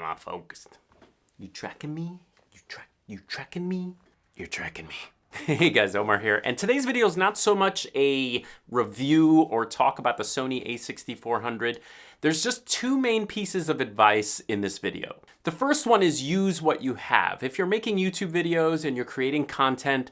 not focused. You tracking me? You tracking me? You're tracking me. Hey guys, Omar here, and today's video is not so much a review or talk about the Sony a6400. There's just two main pieces of advice in this video. The first one is use what you have. If you're making YouTube videos and you're creating content,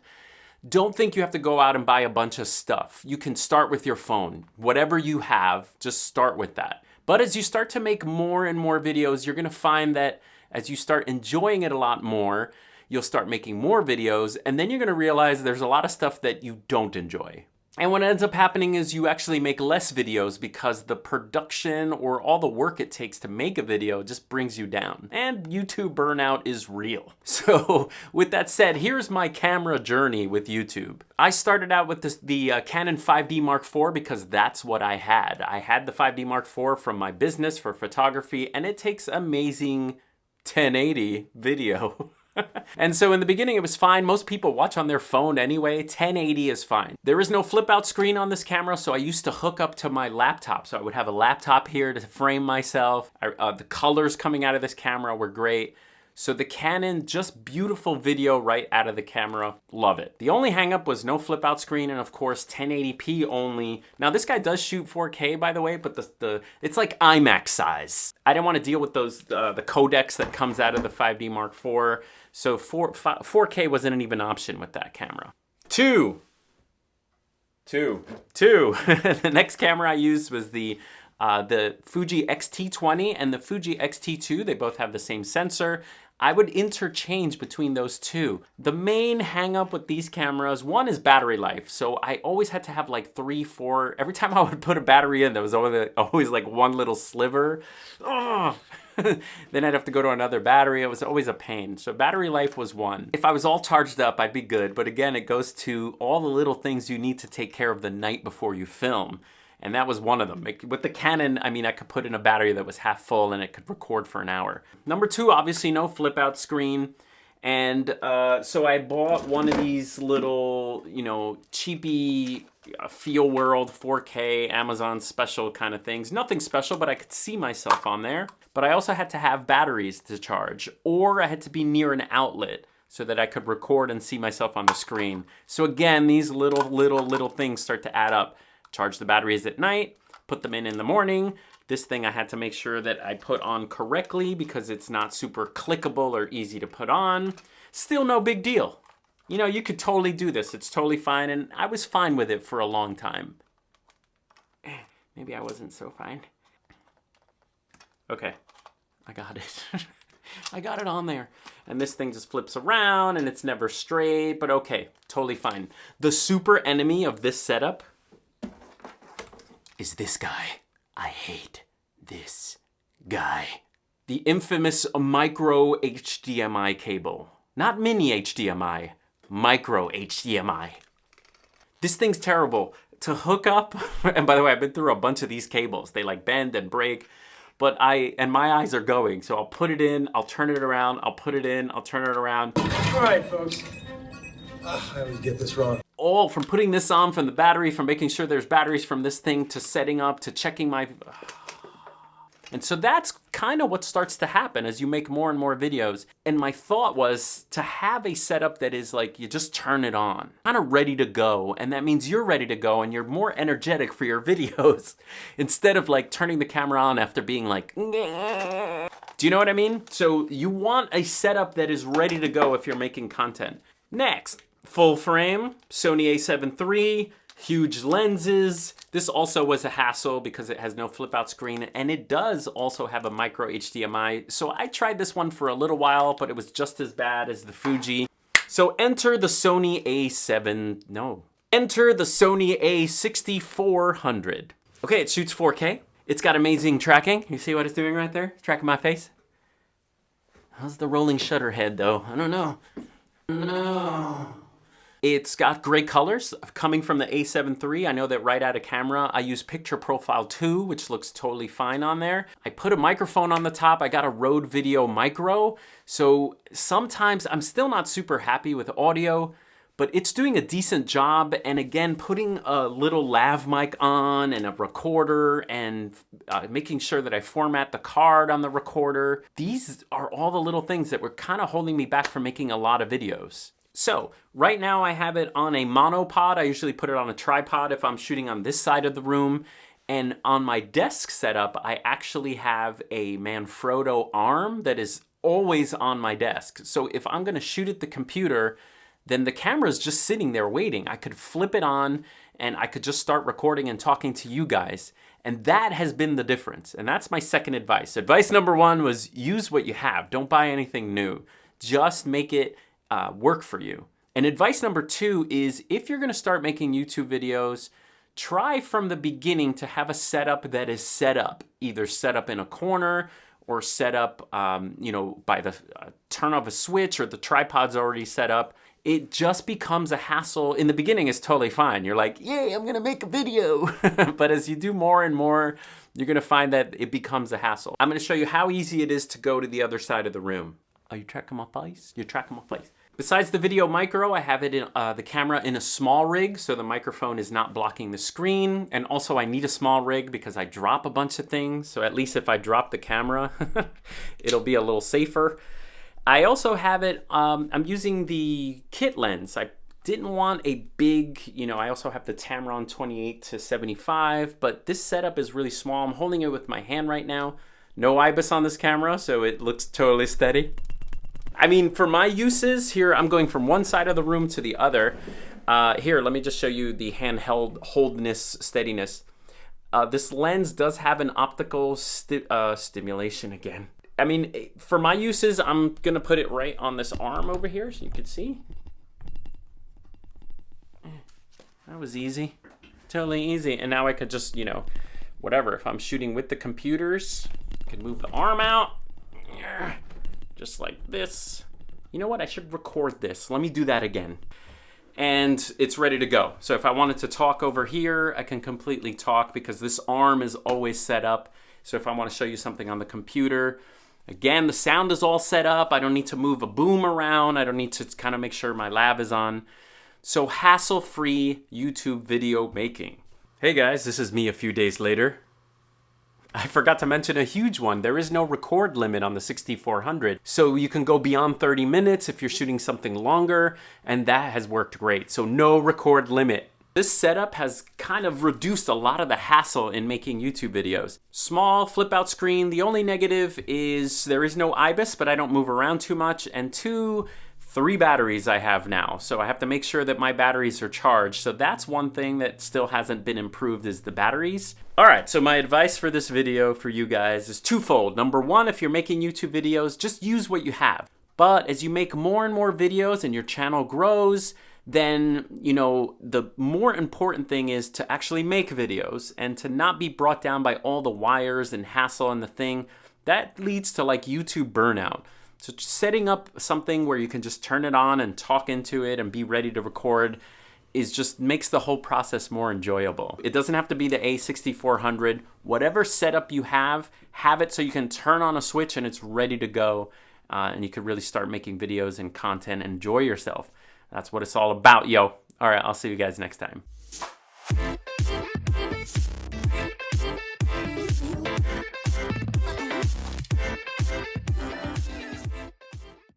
don't think you have to go out and buy a bunch of stuff. You can start with your phone. Whatever you have, just start with that. But as you start to make more and more videos, you're gonna find that as you start enjoying it a lot more, you'll start making more videos, and then you're gonna realize there's a lot of stuff that you don't enjoy. And what ends up happening is you actually make less videos because the production or all the work it takes to make a video just brings you down. And YouTube burnout is real. So with that said, here's my camera journey with YouTube. I started out with the Canon 5D Mark IV because that's what I had. I had the 5D Mark IV from my business for photography, and it takes amazing 1080 video. And so in the beginning it was fine. Most people watch on their phone anyway. 1080 is fine. There is no flip out screen on this camera, so I used to hook up to my laptop. So I would have a laptop here to frame myself. The colors coming out of this camera were great. So the Canon, just beautiful video right out of the camera. Love it. The only hang up was no flip out screen and of course 1080p only. Now this guy does shoot 4K by the way, but it's like IMAX size. I didn't want to deal with those the codecs that comes out of the 5D Mark IV. So 4K wasn't even an option with that camera. Two. The next camera I used was the Fuji XT20 and the Fuji XT2. They both have the same sensor. I would interchange between those two. The main hang up with these cameras, one is battery life. So I always had to have like 3, 4, every time I would put a battery in, there was always like one little sliver. Oh. Then I'd have to go to another battery. It was always a pain. So battery life was one. If I was all charged up, I'd be good. But again, it goes to all the little things you need to take care of the night before you film. And that was one of them. With the Canon, I mean, I could put in a battery that was half full and it could record for an hour. Number two, obviously no flip out screen. And so I bought one of these little, you know, cheapy Feel World 4K Amazon special kind of things. Nothing special, but I could see myself on there. But I also had to have batteries to charge, or I had to be near an outlet so that I could record and see myself on the screen. So again, these little things start to add up. Charge the batteries at night, put them in the morning. This thing I had to make sure that I put on correctly because it's not super clickable or easy to put on. Still no big deal. You know, you could totally do this. It's totally fine, and I was fine with it for a long time. Maybe I wasn't so fine. Okay, I got it. I got it on there. And this thing just flips around and it's never straight, but okay, totally fine. The super enemy of this setup is this guy. I hate this guy. The infamous micro HDMI cable. Not mini HDMI, micro HDMI. This thing's terrible to hook up. And by the way, I've been through a bunch of these cables. They like bend and break, but my eyes are going. So I'll put it in, I'll turn it around, I'll put it in, I'll turn it around. All right, folks. I always get this wrong. All from putting this on, from the battery, from making sure there's batteries from this thing, to setting up, to checking my... And so that's kind of what starts to happen as you make more and more videos. And my thought was to have a setup that is like, you just turn it on, kind of ready to go. And that means you're ready to go and you're more energetic for your videos instead of like turning the camera on after being like, nah. Do you know what I mean? So you want a setup that is ready to go if you're making content. Next, full frame, Sony a7 III, huge lenses. This also was a hassle because it has no flip out screen, and it does also have a micro HDMI. So I tried this one for a little while, but it was just as bad as the Fuji. So enter the Sony a6400. Okay, it shoots 4K. It's got amazing tracking. You see what it's doing right there? It's tracking my face. How's the rolling shutter head though? I don't know. No. It's got great colors coming from the a7 III. I know that right out of camera, I use Picture Profile 2, which looks totally fine on there. I put a microphone on the top. I got a Rode Video Micro. So sometimes I'm still not super happy with audio, but it's doing a decent job. And again, putting a little lav mic on and a recorder and making sure that I format the card on the recorder. These are all the little things that were kind of holding me back from making a lot of videos. So right now I have it on a monopod. I usually put it on a tripod if I'm shooting on this side of the room. And on my desk setup, I actually have a Manfrotto arm that is always on my desk. So if I'm gonna shoot at the computer, then the camera's just sitting there waiting. I could flip it on and I could just start recording and talking to you guys. And that has been the difference. And that's my second advice. Advice number one was use what you have. Don't buy anything new. Just make it work for you. And advice number two is if you're gonna start making YouTube videos, try from the beginning to have a setup that is set up. Either set up in a corner or set up by the turn of a switch, or the tripod's already set up. It just becomes a hassle. In the beginning, it's totally fine. You're like, yay, I'm gonna make a video. But as you do more and more, you're gonna find that it becomes a hassle. I'm gonna show you how easy it is to go to the other side of the room. Oh, you tracking my place? You're tracking my place. Besides the Video Micro, I have it in the camera in a small rig, so the microphone is not blocking the screen. And also I need a small rig because I drop a bunch of things. So at least if I drop the camera, it'll be a little safer. I also have it, I'm using the kit lens. I didn't want a big, I also have the Tamron 28-75, but this setup is really small. I'm holding it with my hand right now. No IBIS on this camera, so it looks totally steady. I mean, for my uses, here I'm going from one side of the room to the other. Here, let me just show you the handheld holdness, steadiness. This lens does have an optical stimulation again. I mean, for my uses, I'm gonna put it right on this arm over here so you can see. That was easy, totally easy. And now I could just, whatever, if I'm shooting with the computers, I can move the arm out. Just like this. You know what? I should record this. Let me do that again. And it's ready to go. So if I wanted to talk over here, I can completely talk because this arm is always set up. So if I want to show you something on the computer, again, the sound is all set up. I don't need to move a boom around. I don't need to kind of make sure my lav is on. So hassle-free YouTube video making. Hey guys, this is me a few days later. I forgot to mention a huge one. There is no record limit on the 6400. So you can go beyond 30 minutes if you're shooting something longer, and that has worked great. So no record limit. This setup has kind of reduced a lot of the hassle in making YouTube videos. Small flip out screen. The only negative is there is no IBIS, but I don't move around too much. And 3 batteries I have now. So I have to make sure that my batteries are charged. So that's one thing that still hasn't been improved is the batteries. All right, so my advice for this video for you guys is twofold. Number one, if you're making YouTube videos, just use what you have. But as you make more and more videos and your channel grows, then, the more important thing is to actually make videos and to not be brought down by all the wires and hassle and the thing. That leads to like YouTube burnout. So setting up something where you can just turn it on and talk into it and be ready to record just makes the whole process more enjoyable. It doesn't have to be the A6400. Whatever setup you have it so you can turn on a switch and it's ready to go. And you can really start making videos and content and enjoy yourself. That's what it's all about, yo. All right, I'll see you guys next time.